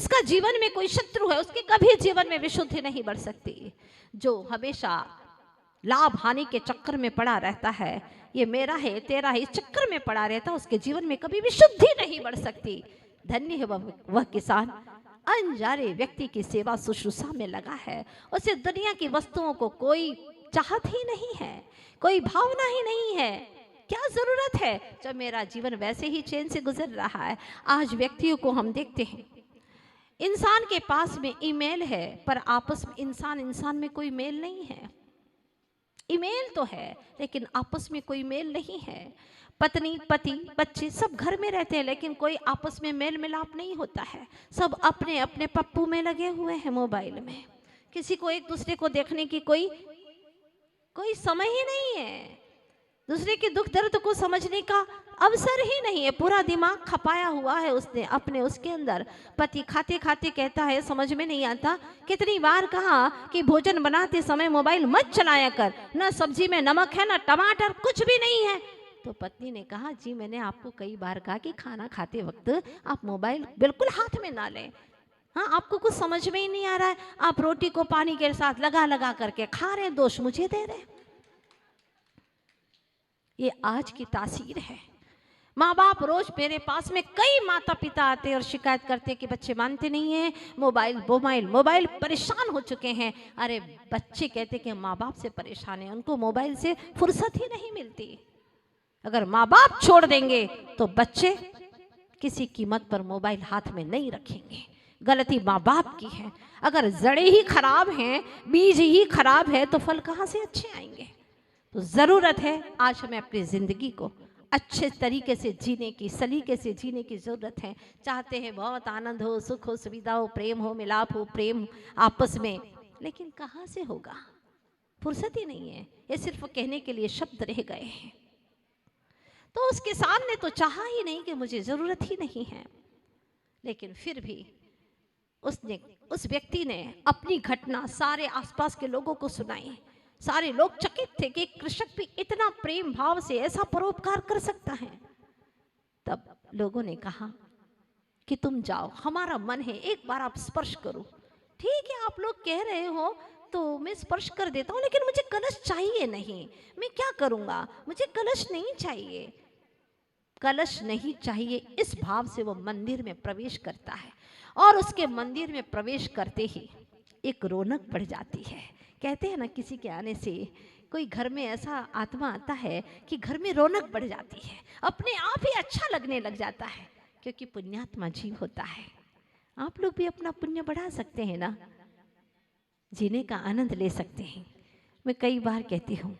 जिसका जीवन में कोई शत्रु है उसके कभी जीवन में विशुद्धि नहीं बढ़ सकती। जो हमेशा लाभ हानि के चक्कर में पड़ा रहता है, ये मेरा है तेरा है, इस चक्कर में पड़ा रहता है, उसके जीवन में कभी विशुद्धि नहीं बढ़ सकती। धन्य है वह किसान अनजाने व्यक्ति की सेवा शुश्रूषा में लगा है। उसे दुनिया की वस्तुओं को कोई चाहत ही नहीं है, कोई भावना ही नहीं है। क्या जरूरत है जब मेरा जीवन वैसे ही चैन से गुजर रहा है। आज व्यक्तियों को हम देखते हैं, इंसान के पास में ईमेल है पर आपस में इंसान में कोई मेल नहीं है। ईमेल तो है लेकिन आपस में कोई मेल नहीं है। पत्नी पति बच्चे सब घर में रहते हैं लेकिन कोई आपस में मेल मिलाप नहीं होता है। सब अपने अपने पप्पू में लगे हुए हैं, मोबाइल में। किसी को एक दूसरे को देखने की कोई समय ही नहीं है। दूसरे के दुख दर्द को समझने का अवसर ही नहीं है। पूरा दिमाग खपाया हुआ है उसने उसके अंदर। पति खाते खाते कहता है समझ में नहीं आता, कितनी बार कहा कि भोजन बनाते समय मोबाइल मत चलाया कर, ना सब्जी में नमक है ना टमाटर, कुछ भी नहीं है। तो पत्नी ने कहा जी मैंने आपको कई बार कहा कि खाना खाते वक्त आप मोबाइल बिल्कुल हाथ में ना लें। हाँ, आपको कुछ समझ में ही नहीं आ रहा है, आप रोटी को पानी के साथ लगा लगा करके खा रहे, दोष मुझे दे रहे। ये आज की तासीर है। माँ बाप रोज मेरे पास में कई माता पिता आते और शिकायत करते कि बच्चे मानते नहीं हैं, मोबाइल मोबाइल मोबाइल, परेशान हो चुके हैं। अरे बच्चे कहते कि माँ बाप से परेशान है, उनको मोबाइल से फुर्सत ही नहीं मिलती। अगर माँ बाप छोड़ देंगे तो बच्चे किसी कीमत पर मोबाइल हाथ में नहीं रखेंगे। गलती माँ बाप की है। अगर जड़ें ही खराब हैं, बीज ही खराब है तो फल कहाँ से अच्छे आएंगे। तो ज़रूरत है आज हमें अपनी ज़िंदगी को अच्छे तरीके से जीने की, सलीके से जीने की ज़रूरत है। चाहते हैं बहुत आनंद हो, सुख हो, सुविधा हो, प्रेम हो, मिलाप हो, प्रेम आपस में, लेकिन कहाँ से होगा। फुर्सत ही नहीं है। ये सिर्फ कहने के लिए शब्द रह गए हैं। तो उसके सामने तो चाहा ही नहीं कि मुझे ज़रूरत ही नहीं है, लेकिन फिर भी उस व्यक्ति ने अपनी घटना सारे आसपास के लोगों को सुनाई। सारे लोग चकित थे कि कृषक भी इतना प्रेम भाव से ऐसा परोपकार कर सकता है। तब लोगों ने कहा कि तुम जाओ, हमारा मन है एक बार आप स्पर्श करो। ठीक है, आप लोग कह रहे हो तो मैं स्पर्श कर देता हूँ, लेकिन मुझे कलश चाहिए नहीं। मैं क्या करूँगा, मुझे कलश नहीं चाहिए। कलश नहीं चाहिए, इस भाव से वो मंदिर में प्रवेश करता है और उसके मंदिर में प्रवेश करते ही एक रौनक बढ़ जाती है। कहते हैं ना, किसी के आने से कोई घर में ऐसा आत्मा आता है कि घर में रौनक बढ़ जाती है, अपने आप ही अच्छा लगने लग जाता है, क्योंकि पुण्यात्मा जीव होता है। आप लोग भी अपना पुण्य बढ़ा सकते हैं ना, जीने का आनंद ले सकते हैं। मैं कई बार कहती हूँ,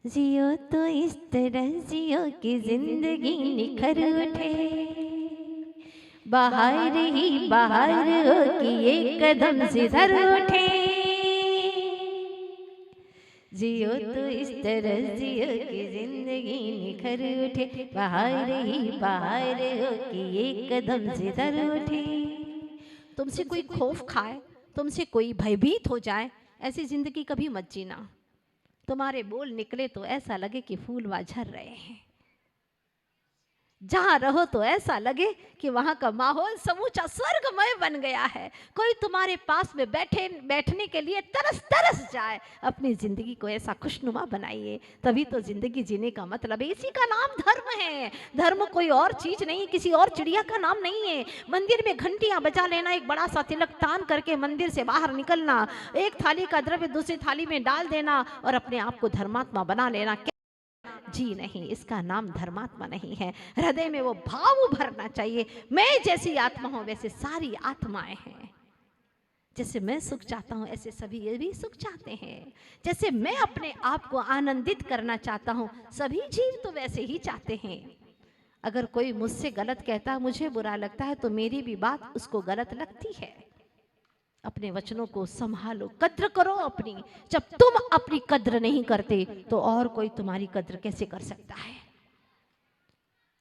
जियो तो इस तरह जियो कि जिंदगी निखर उठे, बाहर ही बाहर हो कि एक कदम जिधर उठे। जियो तो इस तरह जियो कि जिंदगी निखर उठे, बाहर ही बाहर हो कि एक कदम जिधर उठे। तुमसे कोई खौफ खाए, तुमसे कोई भयभीत हो जाए, ऐसी जिंदगी कभी मत जीना। तुम्हारे बोल निकले तो ऐसा लगे कि फूल वहां झर रहे हैं। जहां रहो तो ऐसा लगे कि वहां का माहौल समूचा स्वर्गमय बन गया है। कोई तुम्हारे पास में बैठने के लिए तरस जाए। अपनी जिंदगी को ऐसा खुशनुमा बनाइए, तभी तो जिंदगी जीने का मतलब है। इसी का नाम धर्म है। धर्म कोई और चीज नहीं, किसी और चिड़िया का नाम नहीं है। मंदिर में घंटियां बजा लेना, एक बड़ा सा तिलक तान करके मंदिर से बाहर निकलना, एक थाली का द्रव्य दूसरी थाली में डाल देना और अपने आप को धर्मात्मा बना लेना, जी नहीं, इसका नाम धर्मात्मा नहीं है। हृदय में वो भाव भरना चाहिए, मैं जैसी आत्मा हूं वैसे सारी आत्माएं हैं। जैसे मैं सुख चाहता हूं ऐसे सभी ये भी सुख चाहते हैं। जैसे मैं अपने आप को आनंदित करना चाहता हूं, सभी जीव तो वैसे ही चाहते हैं। अगर कोई मुझसे गलत कहता है, मुझे बुरा लगता है, तो मेरी भी बात उसको गलत लगती है। अपने वचनों को संभालो, कद्र करो अपनी। जब तुम अपनी कद्र नहीं करते तो और कोई तुम्हारी कद्र कैसे कर सकता है।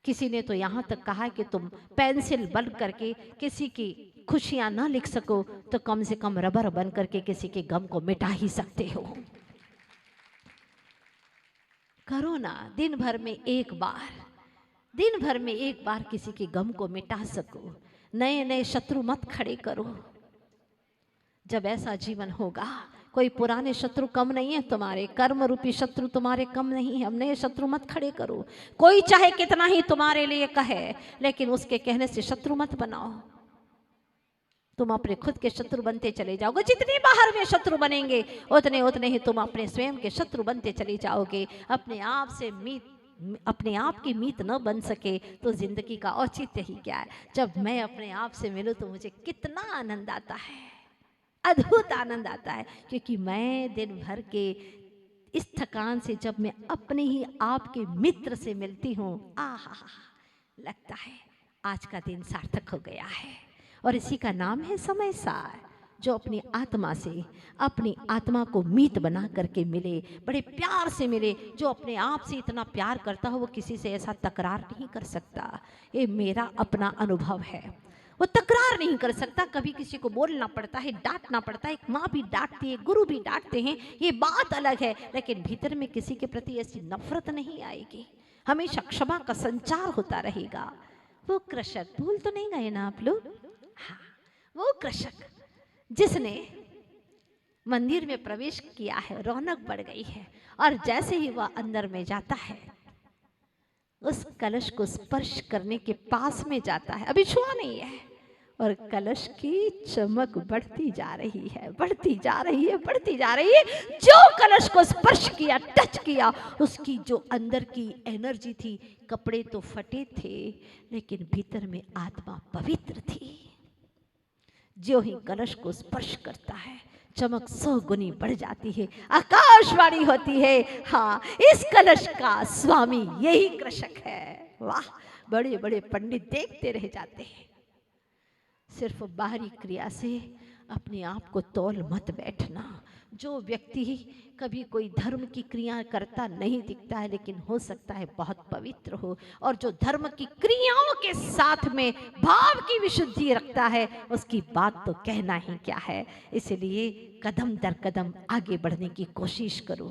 किसी ने तो यहां तक कहा कि तुम पेंसिल बन करके किसी की खुशियां ना लिख सको तो कम से कम रबर बन करके किसी के गम को मिटा ही सकते हो। करो ना, दिन भर में एक बार किसी के गम को मिटा सको। नए नए शत्रु मत खड़े करो। जब ऐसा जीवन होगा, कोई पुराने शत्रु कम नहीं है तुम्हारे, कर्म रूपी शत्रु तुम्हारे कम नहीं है। अब नए शत्रु मत खड़े करो। कोई चाहे कितना ही तुम्हारे लिए कहे, लेकिन उसके कहने से शत्रु मत बनाओ। तुम अपने खुद के शत्रु बनते चले जाओगे। जितने बाहर में शत्रु बनेंगे, उतने उतने ही तुम अपने स्वयं के शत्रु बनते चले जाओगे। अपने आप की मीत न बन सके तो जिंदगी का औचित्य ही क्या है। जब मैं अपने आप से मिलूं तो मुझे कितना आनंद आता है, अद्भुत आनंद आता है। क्योंकि मैं दिन भर के इस थकान से जब मैं अपने ही आप के मित्र से मिलती हूँ, आहा, लगता है आज का दिन सार्थक हो गया है। और इसी का नाम है समय सार। जो अपनी आत्मा से, अपनी आत्मा को मीत बना करके मिले, बड़े प्यार से मिले। जो अपने आप से इतना प्यार करता हो वो किसी से ऐसा तकरार नहीं कर सकता। ये मेरा अपना अनुभव है। वो तकरार नहीं कर सकता। कभी किसी को बोलना पड़ता है, डांटना पड़ता है। एक माँ भी डांटती है, गुरु भी डांटते हैं, ये बात अलग है। लेकिन भीतर में किसी के प्रति ऐसी नफरत नहीं आएगी। हमेशा क्षमा का संचार होता रहेगा। वो कृषक, भूल तो नहीं गए ना आप लोग? हाँ, वो कृषक जिसने मंदिर में प्रवेश किया है, रौनक बढ़ गई है। और जैसे ही वह अंदर में जाता है, उस कलश को स्पर्श करने के पास में जाता है, अभी छुआ नहीं है, और कलश की चमक बढ़ती जा रही है, बढ़ती जा रही है, बढ़ती जा रही है। जो कलश को स्पर्श किया, टच किया, उसकी जो अंदर की एनर्जी थी, कपड़े तो फटे थे लेकिन भीतर में आत्मा पवित्र थी। जो ही कलश को स्पर्श करता है, चमक 100 गुनी बढ़ जाती है। आकाशवाणी होती है, हाँ, इस कलश का स्वामी यही कृषक है। वाह, बड़े बड़े पंडित देखते रह जाते हैं। सिर्फ बाहरी क्रिया से अपने आप को तौल मत बैठना। जो व्यक्ति कभी कोई धर्म की क्रिया करता नहीं दिखता है, लेकिन हो सकता है बहुत पवित्र हो, और जो धर्म की क्रियाओं के साथ में भाव की विशुद्धि रखता है, उसकी बात तो कहना ही क्या है। इसलिए कदम दर कदम आगे बढ़ने की कोशिश करो,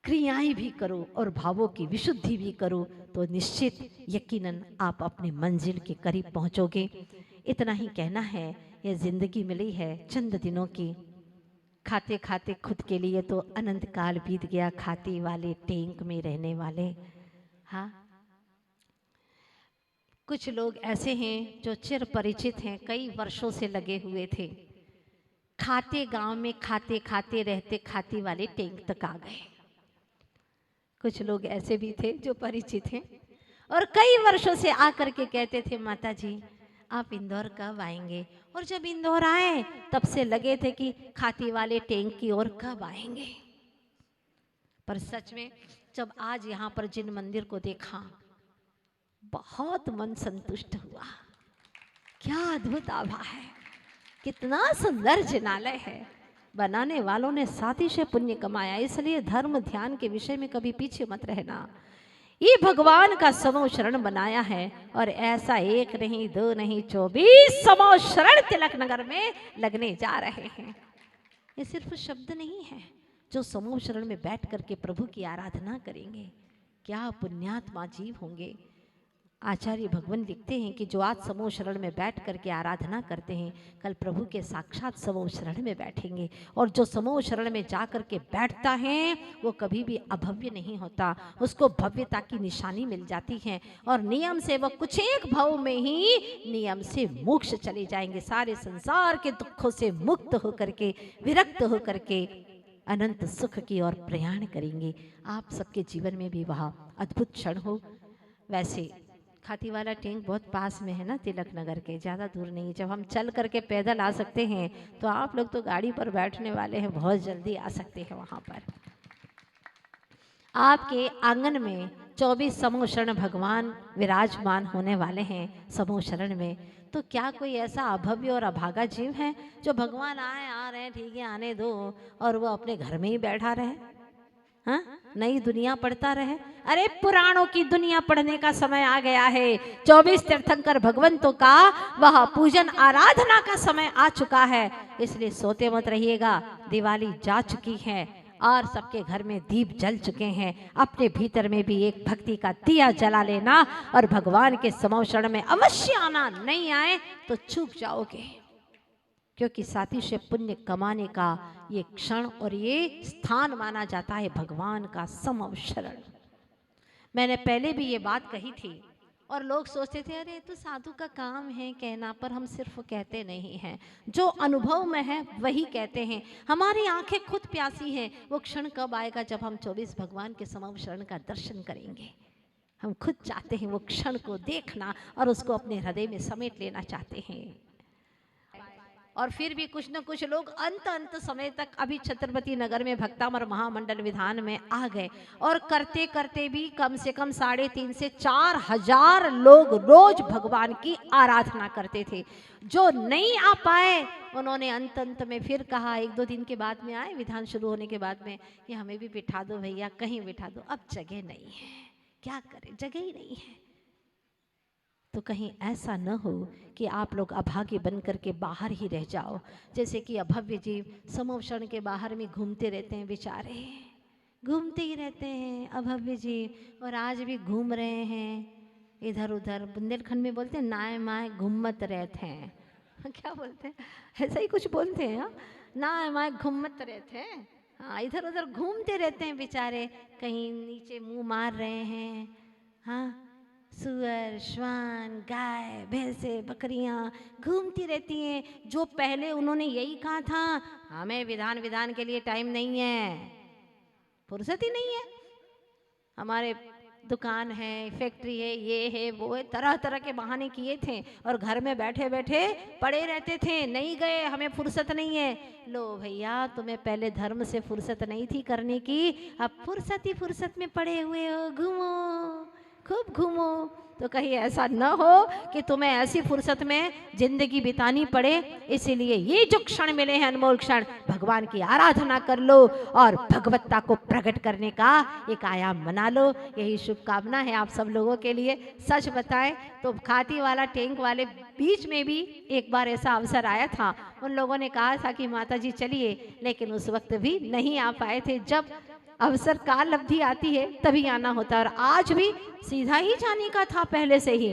क्रियाएं भी करो और भावों की विशुद्धि भी करो, तो निश्चित यकीनन आप अपनी मंजिल के करीब पहुंचोगे। इतना ही कहना है। यह जिंदगी मिली है चंद दिनों की। खाते खाते खुद के लिए तो अनंत काल बीत गया। खाते वाले, टैंक में रहने वाले, हाँ, कुछ लोग ऐसे हैं जो चिर परिचित हैं, कई वर्षों से लगे हुए थे। खाते गांव में खाते खाते रहते खाती वाले टैंक तक आ गए। कुछ लोग ऐसे भी थे जो परिचित हैं और कई वर्षों से आकर के कहते थे, माता जी आप इंदौर कब आएंगे? और जब इंदौर आए तब से लगे थे कि खाती वाले टैंक की ओर कब आएंगे। पर सच में जब आज यहाँ पर जिन मंदिर को देखा, बहुत मन संतुष्ट हुआ। क्या अद्भुत आभा है, कितना सुंदर जिनालय है। बनाने वालों ने साथी से पुण्य कमाया। इसलिए धर्म ध्यान के विषय में कभी पीछे मत रहना। ये भगवान का समूह शरण बनाया है, और ऐसा एक नहीं, दो नहीं, 24 समूह शरण तिलक नगर में लगने जा रहे हैं। ये सिर्फ शब्द नहीं है। जो समूह शरण में बैठ करके प्रभु की आराधना करेंगे, क्या पुण्यात्मा जीव होंगे। आचार्य भगवान लिखते हैं कि जो आज समूह शरण में बैठ करके आराधना करते हैं, कल प्रभु के साक्षात समूह शरण में बैठेंगे। और जो समूह शरण में जा करके बैठता है वो कभी भी अभव्य नहीं होता, उसको भव्यता की निशानी मिल जाती है। और नियम से वह कुछ एक भाव में ही नियम से मोक्ष चले जाएंगे। सारे संसार के दुखों से मुक्त होकर के, विरक्त होकर के अनंत सुख की ओर प्रयाण करेंगे। आप सबके जीवन में भी वह अद्भुत क्षण हो। वैसे खाती वाला टैंक बहुत पास में है ना, तिलक नगर के, ज़्यादा दूर नहीं। जब हम चल करके पैदल आ सकते हैं तो आप लोग तो गाड़ी पर बैठने वाले हैं, बहुत जल्दी आ सकते हैं वहाँ पर। आपके आंगन में 24 समूह शरण भगवान विराजमान होने वाले हैं समूह शरण में। तो क्या कोई ऐसा अभव्य और अभागा जीव है जो भगवान आए, आ रहे हैं, ठीक है आने दो, और वो अपने घर में ही बैठा रहे, हाँ, नई दुनिया पढ़ता रहे? अरे पुराणों की दुनिया पढ़ने का समय आ गया है। 24 तीर्थंकर भगवंतों का वह पूजन आराधना का समय आ चुका है। इसलिए सोते मत रहिएगा, दिवाली जा चुकी है और सबके घर में दीप जल चुके हैं। अपने भीतर में भी एक भक्ति का दिया जला लेना और भगवान के समोषण में अवश्य आना। नहीं आए तो चूक जाओगे, क्योंकि साथी से पुण्य कमाने का ये क्षण और ये स्थान माना जाता है भगवान का समवशरण। मैंने पहले भी ये बात कही थी और लोग सोचते थे अरे तो साधु का काम है कहना, पर हम सिर्फ कहते नहीं हैं, जो अनुभव में है वही कहते हैं। हमारी आंखें खुद प्यासी हैं। वो क्षण कब आएगा जब हम 24 भगवान के समवशरण का दर्शन करेंगे। हम खुद चाहते हैं वो क्षण को देखना और उसको अपने हृदय में समेट लेना चाहते हैं। और फिर भी कुछ न कुछ लोग अंत समय तक अभी छत्रपति नगर में भक्तामर महामंडल विधान में आ गए और करते करते भी कम से कम 3.5 से 4 हजार लोग रोज भगवान की आराधना करते थे। जो नहीं आ पाए उन्होंने अंत में फिर कहा, 1-2 दिन के बाद में आए विधान शुरू होने के बाद में, कि हमें भी बिठा दो भैया, कहीं बिठा दो। अब जगह नहीं है, क्या करें, जगह ही नहीं है। तो कहीं ऐसा न हो कि आप लोग अभागे बन करके बाहर ही रह जाओ। जैसे कि अभव्य जी समवशरण के बाहर में घूमते रहते हैं, बेचारे घूमते ही रहते हैं अभव्य जी, और आज भी घूम रहे हैं इधर उधर। बुंदेलखंड में बोलते हैं नाय माय घूमत रहते हैं, क्या बोलते हैं, ऐसा ही कुछ बोलते हैं, नाय माय घूमत रहते हैं। हाँ, इधर उधर घूमते रहते हैं बेचारे, कहीं नीचे मुंह मार रहे हैं। हाँ, सुअर, श्वान, गाय, भैंसे, बकरियां घूमती रहती हैं। जो पहले उन्होंने यही कहा था, हमें विधान के लिए टाइम नहीं है, फुर्सत ही नहीं है, हमारे दुकान है, फैक्ट्री है, ये है, वो है, तरह तरह के बहाने किए थे और घर में बैठे बैठे पड़े रहते थे, नहीं गए, हमें फुर्सत नहीं है। लो भैया, तुम्हें पहले धर्म से फुर्सत नहीं थी करने की, अब फुर्सत ही फुर्सत में पड़े हुए हो, घूमो, खूब घूमो। तो कहीं ऐसा न हो कि तुम्हें ऐसी फुर्सत में जिंदगी बितानी पड़े। इसीलिए ये जो क्षण मिले हैं, अनमोल क्षण, भगवान की आराधना कर लो और भगवत्ता को प्रकट करने का एक आयाम बना लो। यही शुभकामना है आप सब लोगों के लिए। सच बताएं तो खाती वाला टैंक वाले बीच में भी एक बार ऐसा अवसर आया था, उन लोगों ने कहा था कि माता जी चलिए, लेकिन उस वक्त भी नहीं आ पाए थे। जब अवसर काल अवधि आती है तभी आना होता है, और आज भी सीधा ही जाने का था पहले से ही,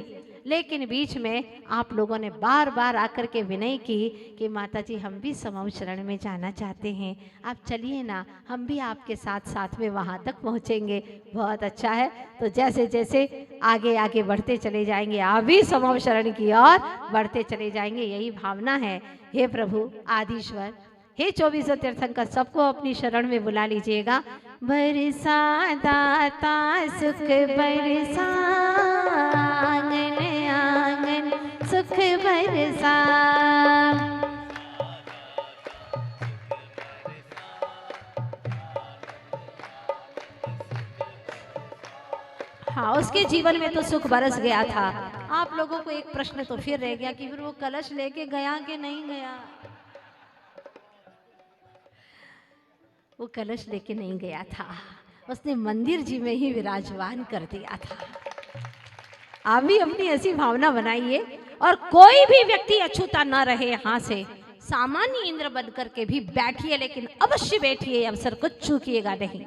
लेकिन बीच में आप लोगों ने बार बार आकर के विनय की कि माता जी हम भी समवशरण में जाना चाहते हैं, आप चलिए ना, हम भी आपके साथ साथ में वहाँ तक पहुँचेंगे। बहुत अच्छा है। तो जैसे जैसे आगे आगे बढ़ते चले जाएंगे, आप भी समवशरण की ओर बढ़ते चले जाएंगे, यही भावना है। हे प्रभु आदिश्वर, हे 24 तीर्थंकर, सबको अपनी शरण में बुला लीजिएगा। बरसा दाता सुख बरसा, आंगन आंगन सुख बरसा। हाँ, उसके जीवन में तो सुख बरस गया था। आप लोगों को एक प्रश्न तो फिर रह गया कि फिर वो कलश लेके गया कि नहीं गया। वो कलश लेके नहीं गया था, उसने मंदिर जी में ही विराजमान कर दिया था। आप भी अपनी ऐसी भावना बनाइए और कोई भी व्यक्ति अछूता न रहे यहाँ से। सामान्य इंद्र बनकर के भी बैठिए, लेकिन अवश्य बैठिए, अवसर को चूकिएगा नहीं।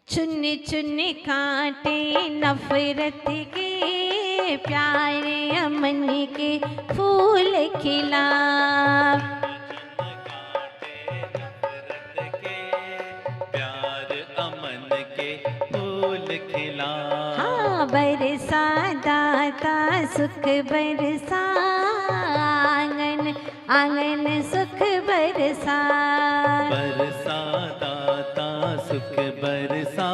चुन्नी चुन्नी कांटे नफरत के, प्यारे अमन के फूल खिला। हाँ, बरसा दाता सुख बरसा, आंगन आंगन सुख बरसा। बरसा दाता सुख बरसा,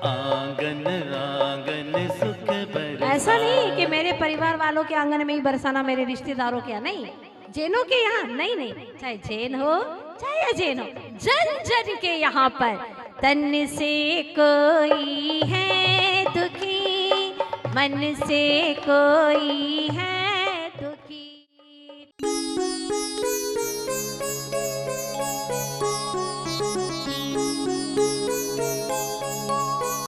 आंगन आंगन सुख बरसा। ऐसा नहीं कि मेरे परिवार वालों के आंगन में ही बरसाना, मेरे रिश्तेदारों के यहाँ नहीं, जैनों के यहाँ नहीं, नहीं, चाहे जैन हो चाहे अजैन हो, जन जन के यहाँ पर। तन से कोई है दुखी, मन से कोई है